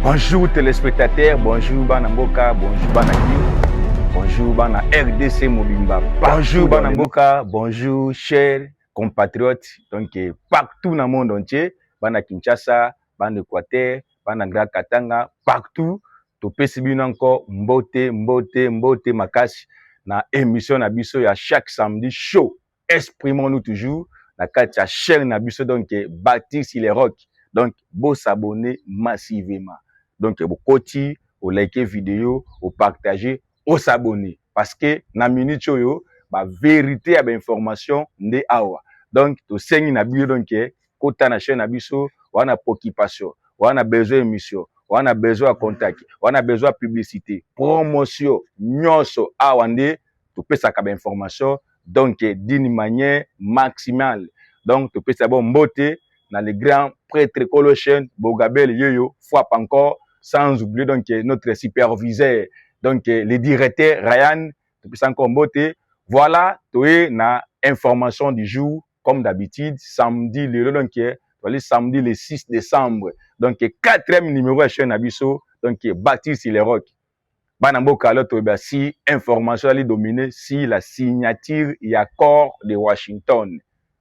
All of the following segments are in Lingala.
Bonjour téléspectateurs, bonjour Banamboka, bonjour Banaki, bonjour Bana RDC Mobimba, bonjour Banamboka, bonjour chers compatriotes, donc partout dans le monde entier, Bana Kinshasa, Bana Équateur, Bana Grand Katanga, partout, to pesibino encore mbote makasi na émission na biso ya chaque samedi show. Exprimons-nous toujours na katia chaîne na biso donc Baptiste les rock. Donc beau s'abonner massivement. Donc, vous cotiez, vous likez vidéo, vous partagez, vous s'abonnez. Parce que, na minute yo, la vérité à l'information, n'est awa. Donc, tu sais, na bio, donc, kota na chaîne abiso, on a occupation, on a besoin d'émission, on a besoin de contact, on a besoin de publicité, promotion, nyonso, awande, tu peux ça comme information, donc, d'une manière maximale. Donc, tu peux savoir mbote, dans les grands prêtres colochens, Bogabel, Yoyo, frappe encore, sans oublier donc notre superviseur, donc le directeur Ryan, depuis encore beauté. Voilà, tu es na information du jour, comme d'habitude, samedi, le samedi le 6 décembre. Donc, 4e numéro à chaîne Abisso, donc Baptiste les rock. Banamboka, là, si information allait dominer, si la signature et accord de Washington,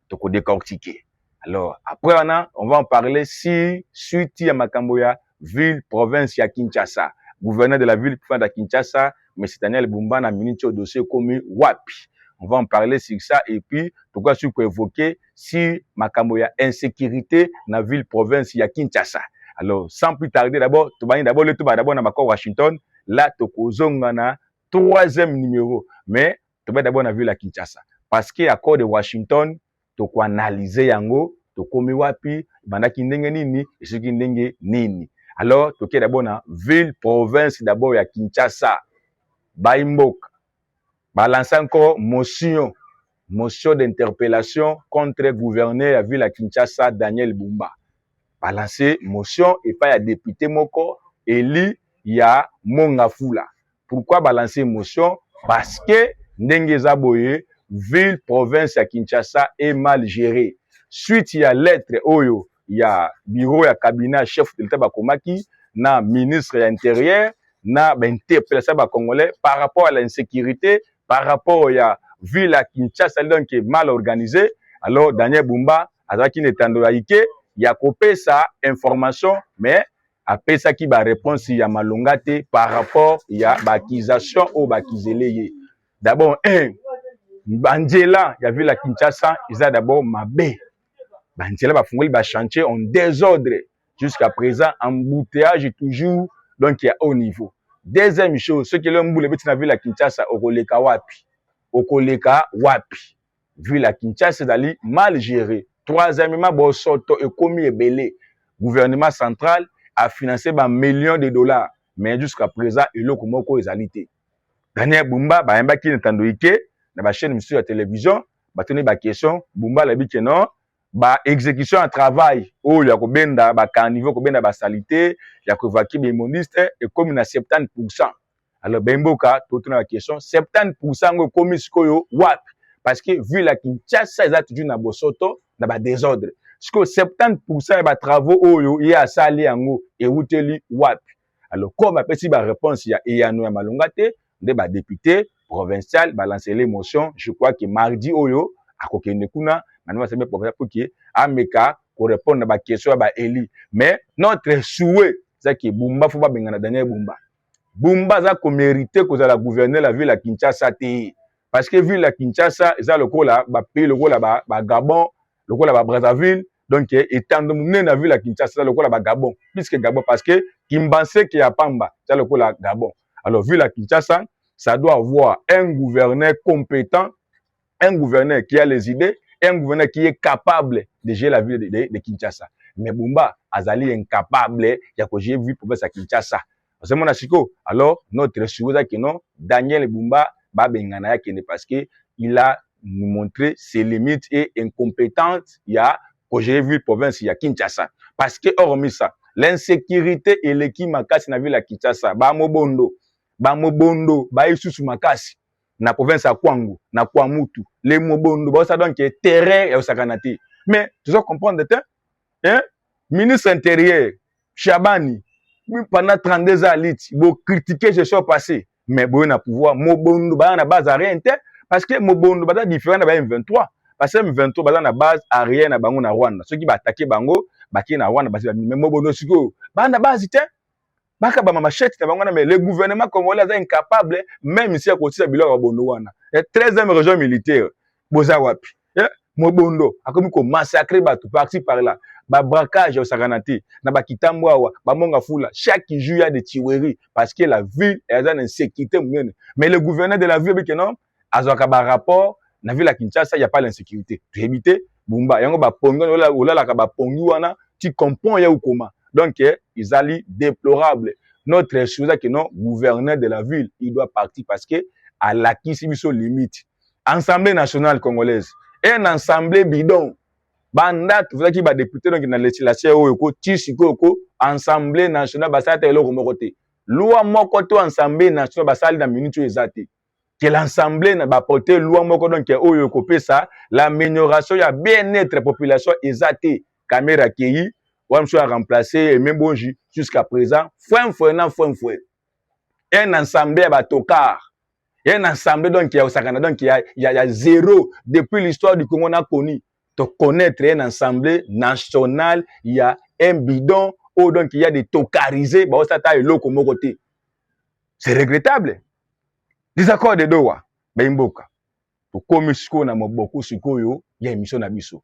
tu peux décortiquer. Alors, après, on va en parler si, suite à Makamboya, ville, province, ya Kinshasa. Gouverneur de la ville, de Kinshasa, M. Daniel Bumba, na minute au dossier commis Wapi. On va en parler sur ça et puis, tout cas, si vous évoquer si Makamboya insécurité na ville, province, ya Kinshasa. Alors, sans plus tarder, d'abord, le tout d'abord na Makor Washington, là, Tokozonga na 3e numéro. Mais, tu vas d'abord na ville à Kinshasa. Parce que, accord de Washington, tu peux analyser yango, tu komi wapi, bandaki ndenge nini, et ce qui ndenge nini. Alors, tu d'abord na ville, province d'abord ya Kinshasa, Baimboka, balance encore motion d'interpellation contre le gouverneur la ville à Kinshasa, Daniel Bumba. Balancer motion et pas ya député moko, Eli ya Mongafula. Pourquoi balancer motion? Parce que ndenge zaboye, ville, province à Kinshasa est mal gérée. Suite, il y a lettre, oyo, il y a bureau, il y a cabinet, chef de l'État Bakomaki, na ministre de l'Intérieur, na interpellation Congolais par rapport à l'insécurité, par rapport à ville à Kinshasa, donc qui est mal organisée. Alors, Daniel Bumba, Azaki Netandoaïke, il y a coupé sa information, mais après ça qui va répondre s'il y a malongate par rapport, il y a accusation ou bakizéleye. D'abord, Banjela, il y a vu la Kinshasa, ils ont d'abord mabé. Banjela va fondre le chantier en désordre. Jusqu'à présent, embouteillage toujours, donc il y a haut niveau. Deuxième chose, ce que l'on voulait mettre dans la ville la Kinshasa, Okoleka Wapi. Okoleka Wapi. Vu la Kinshasa, c'est mal géré. Troisièmement, Bosoto et commis et belé. Gouvernement central a financé des millions de dollars. Mais jusqu'à présent, il y a eu des Daniel Bumba, il y a eu na ba chaîne sur la télévision ba tenir ba question Bumba la biki non ba exécution en travail o ya ko benda ba caniveau ko benda ba salité ya ko vaquer be moniste et comme na 70%. Alors Bemboka tout na question 70% ngo komi sikoyo wapi parce que vu la Kinshasa ça toujours na bosoto na ba désordre siko 70% ba travaux oyo ya sali yango et outeli wapi. Alors comme a petit ba réponse ya no ya malongate de ba député provincial balancer l'émotion. Je crois que mardi oyo à kokende kuna maintenant c'est pour que ameka pour répondre à ba question ba Eli. Mais notre souhait c'est que Bumba faut pas bengana Daniel Bumba. Bumba za ko mériter que la gouverner la ville à Kinshasa té parce que ville à Kinshasa ça le kola ba pays le kola ba Gabon le kola ba Brazzaville donc étant donné na ville à Kinshasa le kola ba Gabon puisque Gabon parce que Kimbanse qui a Pamba ça le kola Gabon. Alors ville à Kinshasa ça doit avoir un gouverneur compétent, un gouverneur qui a les idées, et un gouverneur qui est capable de gérer la ville de Kinshasa. Mais Bumba, Azali incapable, il y a que j'ai vu pour faire Kinshasa. C'est mon achiko. Alors, notre souhait que non, Daniel Bumba, Babengana parce que il a nous montré ses limites et incompétentes. Il y a que j'ai vu province, il y a Kinshasa. Parce que, hormis ça, l'insécurité et l'équipe makasi na ville à Kinshasa, Bamobondo, isusu makasi na province ya Kwangu na Kwamutu les mobondo ça donc terrain ya sakanati mais tu dois comprendre hein ministre intérieur Chabani pendant 32 ans lit bo critiquer ce soit passé mais bo na pouvoir mobondo ba na base à rien parce que mobondo ba différent na ba M23 parce que M23 ba na base à rien na bango na Rwanda ceux qui ba attaquer bango ba ki na Rwanda ba mais mobondo siko ba na base te baka ba machette na bango na mais le gouvernement congolais est incapable même si à côté de biloko bondo wana 13e région militaire boza wapi mobondo akomi ko massacrer bato parti par là ba braquage au sakanati na ba kitambwa wa ba monga fula chaque jour il y a des tueries parce que la ville est en insécurité mais le gouverneur de la ville que non azwaka ba rapport na ville à Kinshasa il y a pas l'insécurité tu éviter bumba yango ba pongo olala ka ba pongi wana tu comprends ya ukoma donc ils allaient déplorable notre chose que non gouverneur de la ville il doit partir parce que à l'acquis biso limite Assemblée nationale congolaise un assemblée bidon banda tozaki ba député donc na legislature oyo ko tisiko ko assemblée nationale basata eloko moko te loi moko to assemblée nationale basali na minute ezate que l'assemblée na ba porter loi moko donc oyo ko pesa l'amélioration ya bien-être population ezate caméra kei wa mso a remplacer même bonji jusqu'à présent fouin un assemblée ba tokar il y a une assemblée donc qui a au Sakana donc il y a zéro depuis l'histoire du Congo n'a connu de connaître une assemblée nationale il y a un bidon ou donc il y a des tokarisés bah ça taille loko mokoté c'est regrettable des accords de Doha ben mboka pour comme siko na moboko sikoyo il y a émission na biso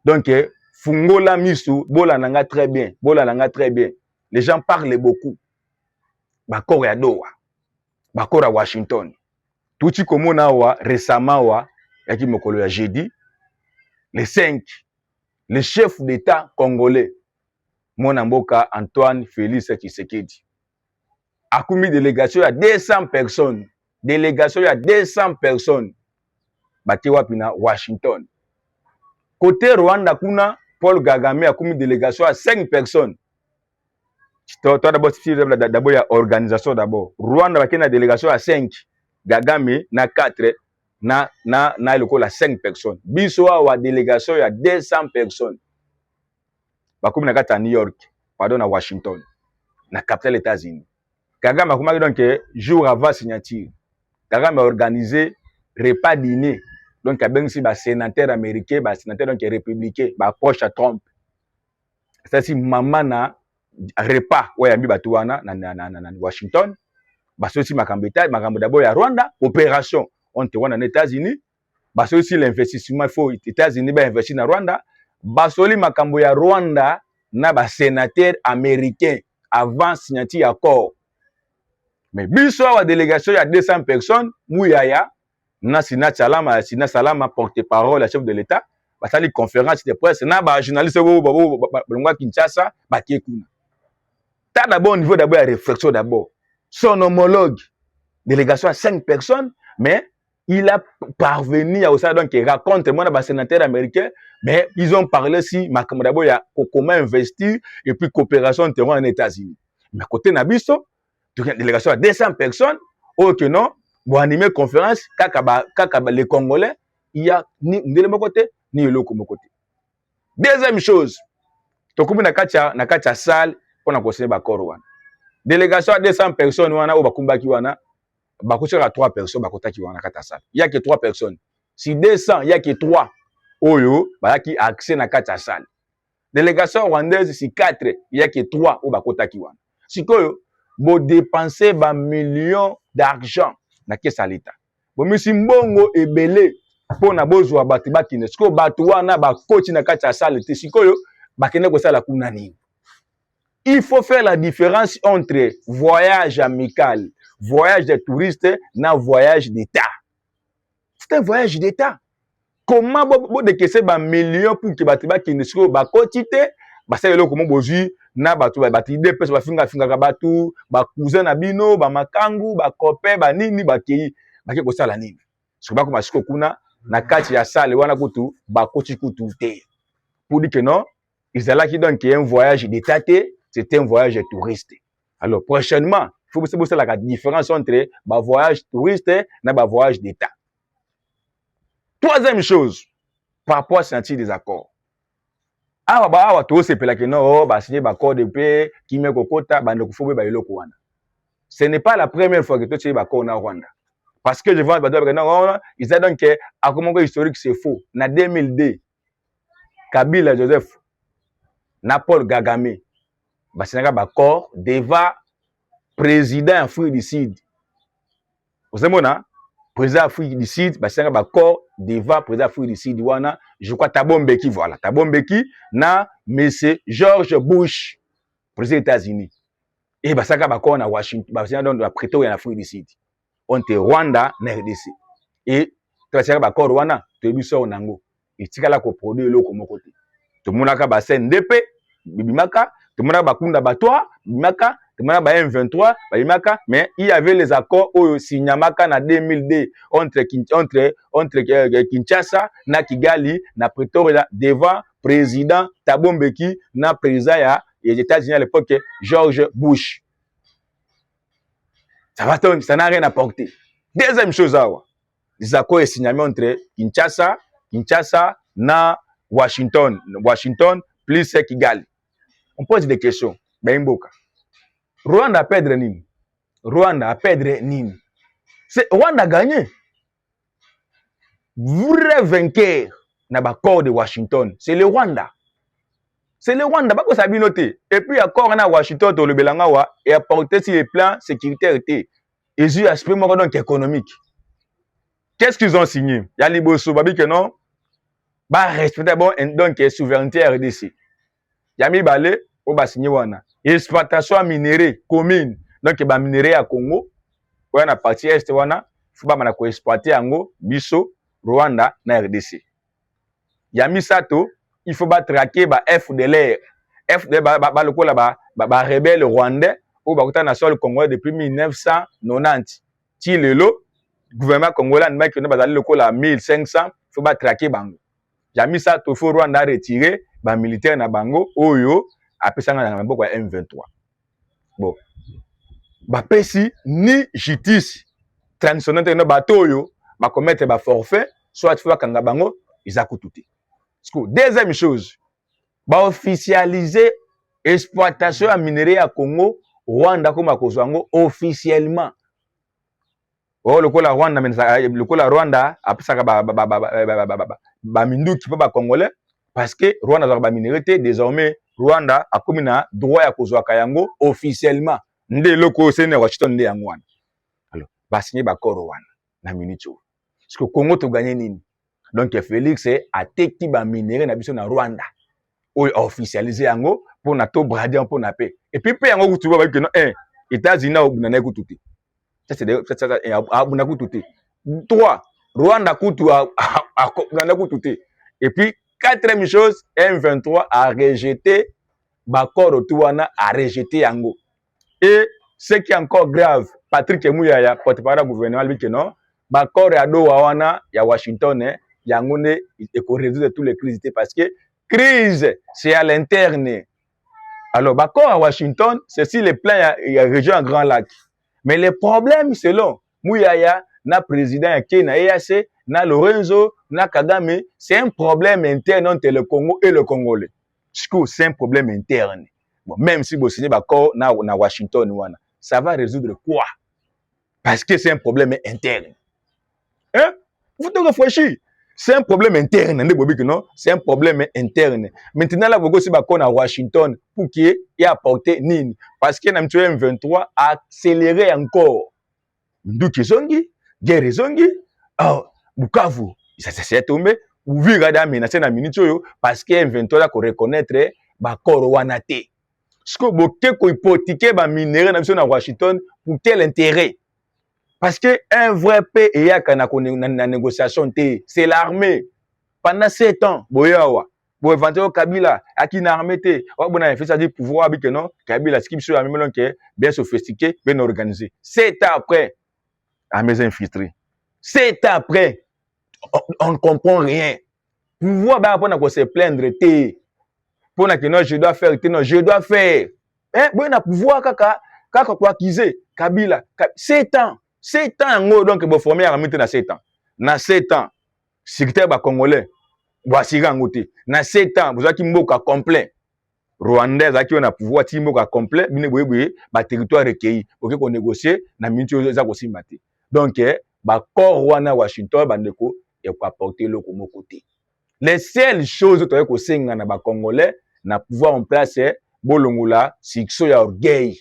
donc fungola misu bola nanga très bien les gens parlent beaucoup bakor ya Doha bakora Washington tuti komona wa récemment wa yaki mokolo ya jeudi les 5 le chef d'état congolais mona mboka Antoine Félix Tshisekedi akumi délégation ya 200 personnes baki wapi na Washington côté Rwanda kuna Paul Kagame akumi délégation à 5 personnes. Toi d'abord d'abord il y a organisation d'abord. Rwanda baki na délégation à 5, Kagame na 4 na loko la 5 personnes. Biso wa délégation il y a 200 personnes. Bakumi na kata New York, pardon na Washington, na capitale États-Unis. Kagame akuma donc jour avant signature. Kagame a organisé repas dîner. Donc il y a si ba sénateur américain, ba sénateur donc républicain, ba proche à Trump. C'est si maman na repas ouais yambi batu wana na Washington. Ba aussi makambo d'abord ya Rwanda, opération on te wana na États-Unis. Ba aussi l'investissement il faut États-Unis ba investir na Rwanda. Ba soli makambo ya Rwanda na ba sénateur américain avant signature accord. Mais biso wa délégation ya 200 personnes mouyaya na Sina Salama porte-parole la chef de l'État basali conférence de presse na ba journaliste bo Kinshasa ba kiekuna ta d'abord au niveau d'abord la réflexion d'abord son homologue délégation à 5 personnes mais il a parvenu à ça donc il raconte moi ba sénateur américain mais ils ont parlé si makambo d'abord ya comment investir et puis coopération terrain en États-Unis mais côté nabiso délégation à 200 personnes OK non pour animer conférence kaka les Congolais il y a ni ndele mokoté ni eloko mokoté. Deuxième chose tokubi na kacha salle pour na conseiller ba korwana délégation à 200 personnes wana o bakumbaki wana bakochaka 3 personnes bakotaki wana kata salle il y a que 3 personnes si 200 il y a que 3 oyo bayaki accès na kacha salle délégation rwandaise si 4 il y a que 3 o bakotaki wana sikoyo bo dépenser ba millions d'argent na kesa l'État. Bo misi mbongo ebele pona bozwa batu bakine. Siko batu wana ba coach na kati ya salle te sikoyo bakene ko sala kuna nini. Il faut faire la différence entre voyage amical, voyage de touristes na voyage d'État. C'est un voyage d'État. Comment bo dekese ba millions pour que batu bakine siko ba coach te ba sala eloko mo bozui na batu ide pesa bafinga ka batu ba cousin na bino ba makangu ba copain ba nini ba kei ba ke ko sala nini so ba ko masiko kuna na kati ya salle wana kutu ba kochi kutu te pour dire que non ils allaient qui donc un voyage d'état c'était un voyage touriste. Alors prochainement il faut que c'est la différence entre ba voyage touriste na ba voyage d'état. Troisième chose par rapport à sentir des accords awa to sepela ke no ba signé ba code de paix qui met kokota bande kufobe ba eloko wana. Ce n'est pas la première fois que tu signé ba code na Rwanda. Parce que je vois ba non ils a donc à comment historique c'est faux. Na 2002 Kabila Joseph na Paul Kagame ba signé ba code devant président Afrique du Sud. Vous savez moi président Afrique du Sud ba signé ba code devant président Afrique du Sud wana je crois Thabo Mbeki voilà Thabo Mbeki na monsieur George Bush président des États-Unis et ba saka ba code na Washington ba signé dans la Pretoria en Afrique du Sud on te Rwanda na RDC et tu vas ba code wana to biso nango et tikala ko produire loko moko te to monaka ba CNDP bibimaka to monaka ba kunda batwa bibimaka to monaka ba M23 bibimaka mais il y avait les accords au signamaka na 2002 entre Kinshasa na Kigali na Pretoria devant président Thabo Mbeki na président ya les États-Unis à l'époque George Bush. Ça n'a rien apporté. Deuxième chose les accords signés entre Kinshasa na Washington plus Kigali. On pose des questions. Mboka. Rwanda a perdre nini? Rwanda a perdre nini? C'est Rwanda a gagné. Vrai vainqueur na l'accord de Washington, c'est le Rwanda. C'est le Rwanda, pas que ça noté. Et puis accord na Washington to le Belangawa et apporter sur les plans sécuritaires et eu aspect donc économique. Qu'est-ce qu'ils ont signé? Ya liboso babi que non ba respecter bon donc souveraineté RDC. Ya mi balé o ba signé wana. Exploitation minérale commune. Donc ba minerai à Congo, wana partie est wana, faut ba mana ko exploiter yango biso Rwanda na RDC. Ya mi sato, il faut ba traquer ba FDLR. FDLR ba lokola ba rebelle rwandais ou ba kota na sol congolais depuis 1990. Ti lelo gouvernement congolais n'a que bazali lokola 1500, faut ba traquer bango. Ya mi sato faut Rwanda retirer ba militaire na bango oyo apesanga na maboko ya M23. Bon. Ba pesi ni justice traditionnelle na batoyo ba commettre ba forfait soit faut kanga bango izakututi. Deuxième chose, ba officialiser exploitation à minerai à Congo Rwanda comme à Kozwango officiellement. Oh le la Rwanda le la Rwanda apesaka ba minduki pa ba congolais parce que Rwanda za ba minerai désormais Rwanda a comme na droit ya kozwaka yango officiellement. Nde loko sene Washington nde yango wana. Alors, ba signé ba accord Rwanda na minute. Parce que Congo to gagner nini? Donc Félix a teki ba minerai na biso na Rwanda. O officialisé yango pour na to brader pour na paix. Et puis paix yango kutuba ba que non États-Unis au na kututi. Ça c'est abuna kututi. 3 Rwanda kutu na kututi. Et puis quatrième chose, M23 a rejeté Bakor Touana a rejeté yango. Et ce qui est encore grave, Patrick Mouyaya, porte-parole gouvernemental, dit que non, Bakor et Ado Wawana, il y a Washington, Yangone, et qu'on résout toutes les crises, parce que crise, c'est à l'interne. Alors, Bakor à Washington, c'est si les plans, il y a région en Grand Lac. Mais le problème, c'est là, Mouyaya, na président qui na EAC, na Lorenzo, na Kagame, c'est un problème interne entre le Congo et le Congolais. C'est un problème interne. Bon, même si vous signez d'accord na Washington, ça va résoudre quoi? Parce que c'est un problème interne. Hein? Vous devez réfléchir. C'est un problème interne. C'est un problème interne. Maintenant, là, vous avez d'accord à Washington pour qu'il y ait apporté Nini. Parce que M23 a accéléré encore. Nduki Zongi, Guerre Zongi, Bukavu, ça s'est tombé. Vous regardez à menacer na minute parce que M23 a reconnaître Bakor Wanate. Ce que vous avez hypothéqué ba minerai na Washington pour quel intérêt? Parce que un vrai paix et na négociation c'est l'armée. Pendant 7 ans, boyawa, bo éventuellement Kabila aki na armée te. O bona fait ça dire pouvoir avec non Kabila ce qui sur la même que bien sophistiqué, bien organisé. 7 ans après à mes infiltrés. 7 ans après on ne comprend rien. Pouvoir ba pour na se plaindre te. Pour na que non je dois faire te non je dois faire. Hein, bon na pouvoir kaka quoi accuser Kabila 7 ans. 7 ans, donc, vous formez à la dans 7 ans. Dans 7 ans, secteur congolais, voici rangoté na 7 ans vous avez mboka complet Rwanda zaki on a pouvoir ti mboka complet bine boye ba territoire recueilli OK ko négocier na minute za ko simate donc ba corps wana Washington bandeko et ko apporter le comme côté les seules choses to ko senga na ba congolais na pouvoir en place bolongola sikso ya orgueil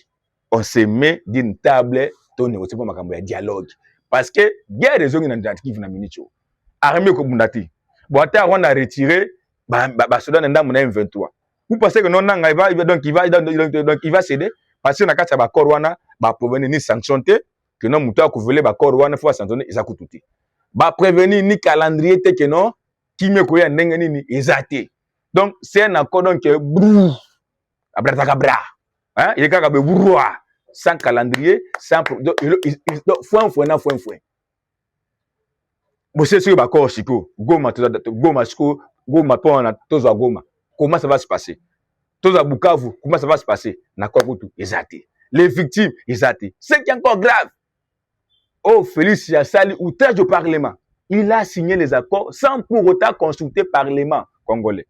on se met d'une table to négocier pour makambo ya dialogue parce que guerre des zongi na Kivu na minute armée ko bundati bon ata on a retiré ba soldats na ndamu na M23 vous pensez que non nanga il va céder parce que na kati ya ba corps wana ba provenir ni sanctionné que non muto ko voler ba corps wana faut sanctionner ezakututi ba prévenir ni calendrier te que non qui me koya ndenge nini ezate donc c'est un accord donc abra hein il est kaka be bourroa sans calendrier sans donc faut un bon c'est sûr ba corps siko goma siko goma pona tozo goma comment ça va se passer tozo Bukavu comment ça va se passer na quoi tout ezate les victimes ezate c'est qui est encore grave oh Félix Yassali outrage au parlement il a signé les accords sans pour autant consulter le parlement congolais.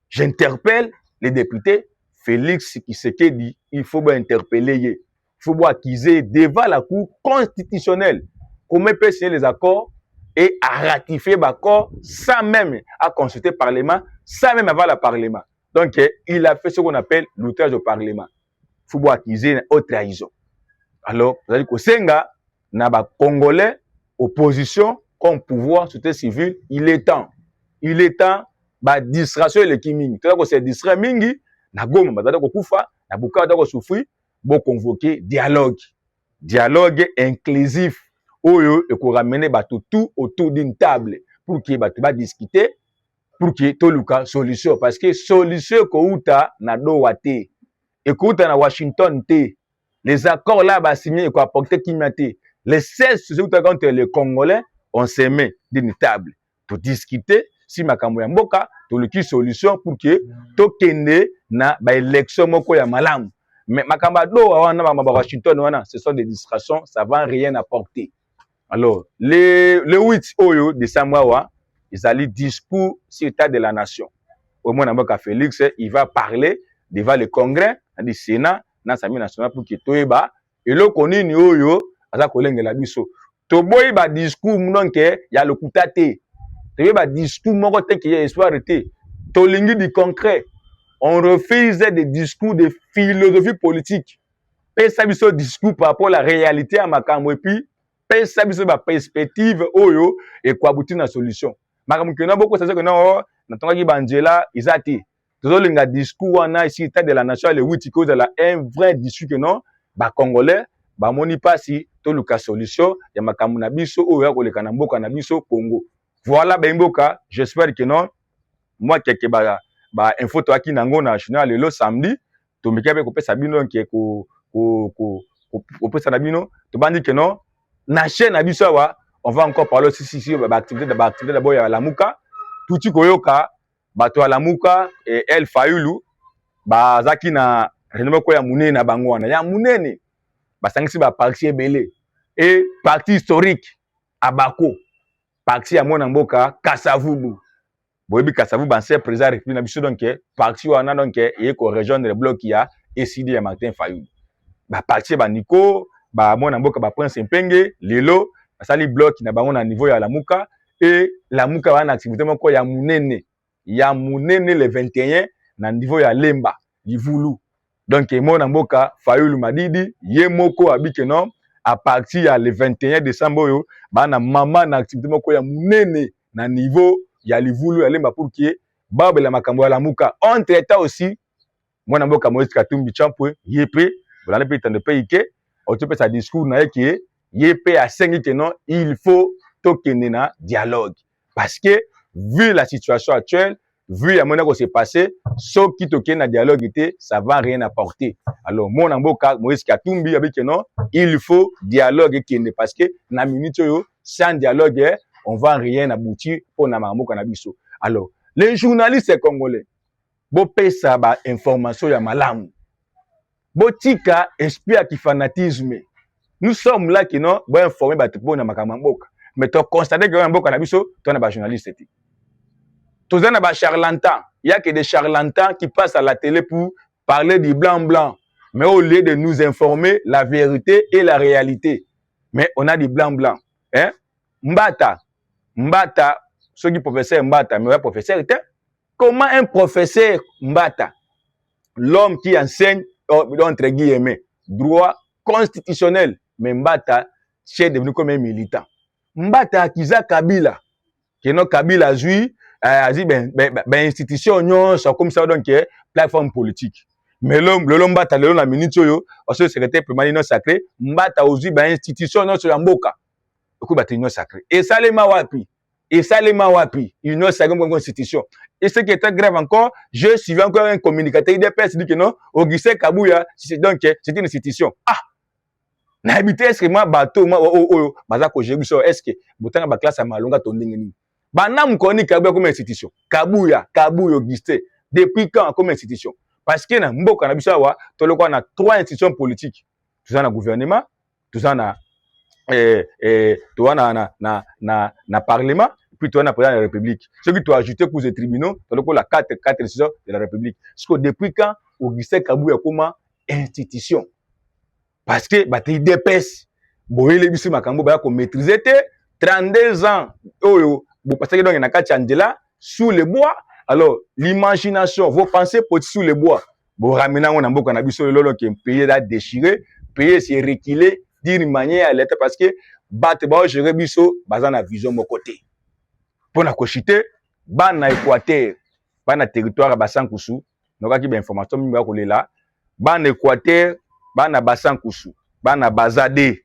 J'interpelle les députés. Félix Tshisekedi, il faut interpeller, il faut accuser devant la Cour constitutionnelle. Comment peut signer les accords et à ratifier l'accord sans même à consulter le parlement, sans même avoir le parlement. Donc, il a fait ce qu'on appelle l'outrage au parlement. Il faut accuser une haute trahison. Alors, vous allez dire que Senga, n'a pas Congolais, opposition, comme pouvoir, société civile, il est temps, bah, distraction et kiming. Tout à c'est distrait mingi, na goma, bah, d'accord, koufa, na buka, d'accord, souffrir, bon, convoquer dialogue inclusif, oyo, et qu'on ramène, bah, tout autour d'une table, pour que, bah, tu vas discuter, pour que, tout le cas, solution, parce que solution, kouta, na do wate, et kouta na Washington, te, les accords là, bah, signés, et qu'on apporte kimate, les 16 sociétés contre les Congolais, on se met d'une table pour discuter si makambo ya mboka to luki solution pour que to kende na ba élection moko ya malamu mais makambo do wana ba Washington wana ce sont des distractions ça va rien apporter alors le 8 oyo décembre wa ils allaient discours sur l'état de la nation au moins na mboka Félix il va parler devant le congrès du Sénat na Assemblée nationale pour que toyeba eloko nini oyo aza kolengela biso to boy ba discours donc ya lokuta te to ba discours moko te ki espoir te to lingi du concret on refuse des discours de philosophie politique pe ça biso discours par rapport à la réalité à makambo et puis pe ça biso ba perspective oyo et quoi aboutir na solution makambo que na beaucoup ça que non na tonga banjela izati to linga discours wana ici état de la nation le 8 cause de la un vrai discours que non ba congolais ba moni pasi to luka solution ya makambo na biso oyo ya koleka na mboka na biso Congo voilà bemboka j'espère que non moi quelque ba info to aki nango na national le samedi to mikabe ko pesa bino ke ko pesa na bino to bandi que non na chaîne na biso wa on va encore parler si ba activité d'abord ya Lamuka tuti koyoka bato ya Lamuka et El Fayulu ba zaki na renome ko ya munene na bango wana ya munene basangisi ba parti ebele et parti historique Abako parti ya mona mboka Kasavubu boyebi Kasavubu ancien président république na biso donc parti wana donc e ko rejoindre le bloc ya ECD ya Martin Fayulu ba parti ba Nico ba mona mboka ba Prince Mpenge lelo basali bloc na bango na niveau ya Lamuka et Lamuka wana activité moko ya munene le 21 na niveau ya Lemba Livulu. Donc, mon mboka Fayulu Madidi, ye moko abike non, à partir ya le 21 décembre, yo, ba na mama na activité moko ya munene na niveau ya Livulu ya Lemba pour que babe la makambo ya Lamuka. Entre temps aussi, mon mboka Moïse Katumbi Champwe, ye pe, voilà pe tant de pays que, on te peut sa discours na yeke, ye pe a sengi que non, il faut tokende na dialogue. Parce que, vu la situation actuelle, vu la monnaie qui s'est passé, ce qui toquait dans le dialogue était, ça va rien apporter. Alors, mon amboka, Moïse Katumbi, avec non, il faut dialogue parce que, na minute, sans dialogue, on va rien aboutir pour na mamoka na biso. Alors, les journalistes congolais, bo pesa ba information ya malamu. Bo tika esprit qui fanatisme. Nous sommes là qui non, bo informer ba tupo na makamamboka. Mais tu constates que mboka na biso, tu na ba journaliste. Tous en a charlatans. Il y a que des charlatans qui passent à la télé pour parler du blanc-blanc. Mais au lieu de nous informer la vérité et la réalité. Mais on a du blanc-blanc. Hein? Mbata, ceux qui professeur Mbata, mais professeur était. Comment un professeur Mbata, l'homme qui enseigne, entre guillemets, droit constitutionnel, mais Mbata, c'est devenu comme un militant. Mbata akiza Kabila, que non Kabila zui, a dit institution, ça comme ça donc plateforme politique. Mais l'homme Mbata, l'homme la minute yo, aussi secrétaire primaire non sacré, Mbata aussi institution non sur la mboka. Beaucoup bâti union sacrée. Et ça les mawapi. Et ça les mawapi. Union sacrée comme constitution. Et ce qui est très grave encore, je suivais encore un communicateur IDPS dit que non, Augustin Kabouya, donc c'est une institution. Ah! N'habité est-ce que moi bateau moi bazako j'ai vu ça est-ce que botanga ba classe à malonga tondengeni. Bana mkoni Kabouya comme institution. Kabouya Augustin depuis quand comme institution? Parce que na mboka na biso wa toloko na 3 institutions politiques. Tout ça na gouvernement, tout ça na tu vois na parlement, puis tu vois na président de la République. Ce qui tu as ajouté pour les tribunaux, tu as la 4 décisions de la République. Parce que depuis quand Augustin Kabouya comme institution? Parce que tu DPS, boyele biso makambo ba ko maîtriser 32 ans. Oh, parce que donc na kati Angela sous les bois. Alors l'imagination, vos pensées pour sous les bois. Bon ramena on mboka na biso lolo qui pays là déchiré, pays c'est reculé d'une manière à l'état parce que battre ba gérer biso baza na vision mon côté. Pour na kochité ba na Équateur, ba na territoire basankusu, noka ki ba information mi ba ko lela, ba na Équateur, ba na basankusu, ba na bazade.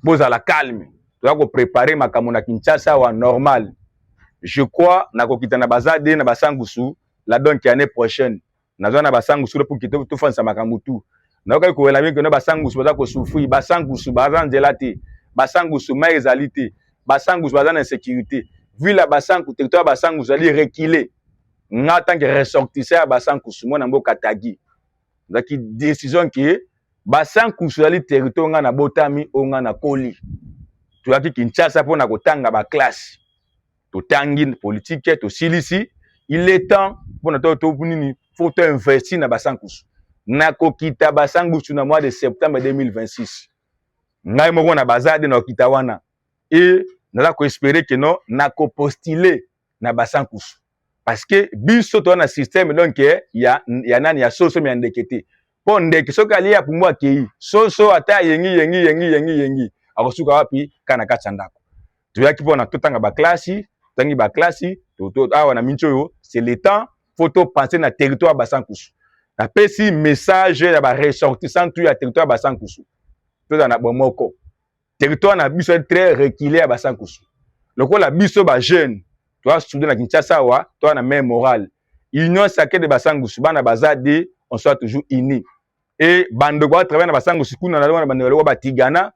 Boza la calme. Tu dois préparer makambo na Kinshasa wa normal. Je crois na kokita na bazade na basankusu la donc année prochaine. Na zona basankusu pour quitter tout fansa makambo tout. Na ko ko la bien que na basankusu baza ko souffrir, basankusu bazan delate, basankusu maizalité, basankusu bazan insécurité. Vu la basankusu territoire basankusu ali reculer. Nga tant que ressortisseur basankusu mo na mboka tagi. Zaki décision qui basankusu ali territoire nga na botami o nga na koli. Tu as ki Kinshasa pour na kotanga ba classe. Tangi politique to silisi il est temps pour notre topunini faut investir na basankusu na kokita basankusu na mois de septembre 2026 ngai moko na bazade na kokita wana et na ko espérer que non na ko postuler na basankusu parce que biso to na système donc ya nani ya soso mi andekete po ndeke soka lia pour moi ki soso ata yengi akosuka wapi kana kachandako tu yaki pona totanga ba classe tangi ba classe toto awa na minchoyo c'est le temps photo penser na territoire basankusu na pesi message ya ba ressortissant tout ya territoire basankusu to na bomoko territoire na biso très reculé à basankusu loko la biso ba jeune tu as soudé na Kinshasa wa to na même morale union sacrée de basankusu bana bazade on soit toujours unis et bando kwa travailler na basankusu kuna na bando ba tigana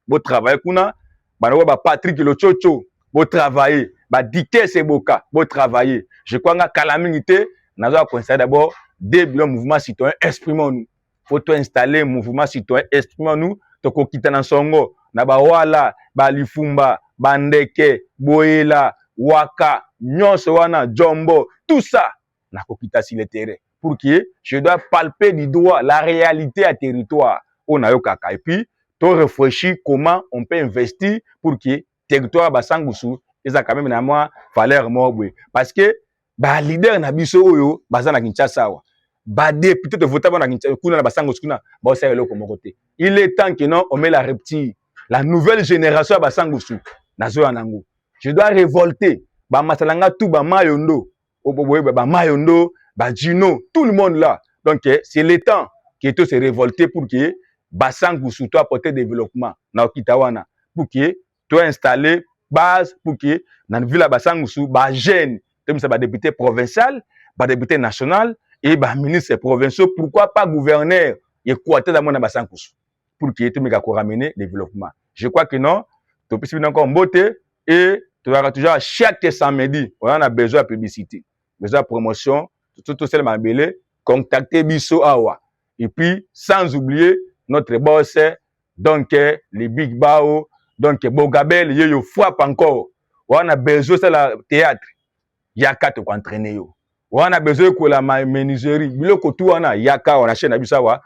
bo travailler kuna bando ba Patrick Lochocho bo travailler ba dicter ces boka bo travailler je crois nga calamité nazo conseiller d'abord des mouvements citoyens exprimons-nous faut installer mouvement citoyen exprimons-nous to ko kitana songo na ba wala ba lifumba bandeke boela waka nyonso wana jombo tout ça na ko kita sur le terrain pour que je dois palper du doigt la réalité à territoire on a yo kaka et puis to réfléchir comment on peut investir pour que territoire basangusu eza quand même na moi valeur mobwe parce que ba leader na biso oyo baza na Kinshasa wa ba député de voter na Kinshasa kuna na basangusu kuna ba osala loko mokote il est temps que non on met la reptile la nouvelle génération basangusu nazo yanango je dois révolter ba masalanga tout ba mayondo oboboye ba mayondo ba Gino tout le monde là donc c'est le temps que tout se révolter pour que basangusu to apporter développement na okitawana pour que to installer base pour que dans la ville basangusu ba jeune comme ça ba député provincial ba député national et ba ministre provincial pourquoi pas gouverneur Équateur dans mon basangusu pour que tout me ko ramener développement je crois que non to possible encore mbote et tu auras toujours chaque samedi on a besoin de publicité besoin de promotion tout celle mabele contacter biso awa et puis sans oublier notre boss donc les big bao donc Bogabel yo frappe encore on a besoin de la théâtre yaka to entraîner yo. On a besoin que la menuiserie biloko tu wana yaka on achète na bisawa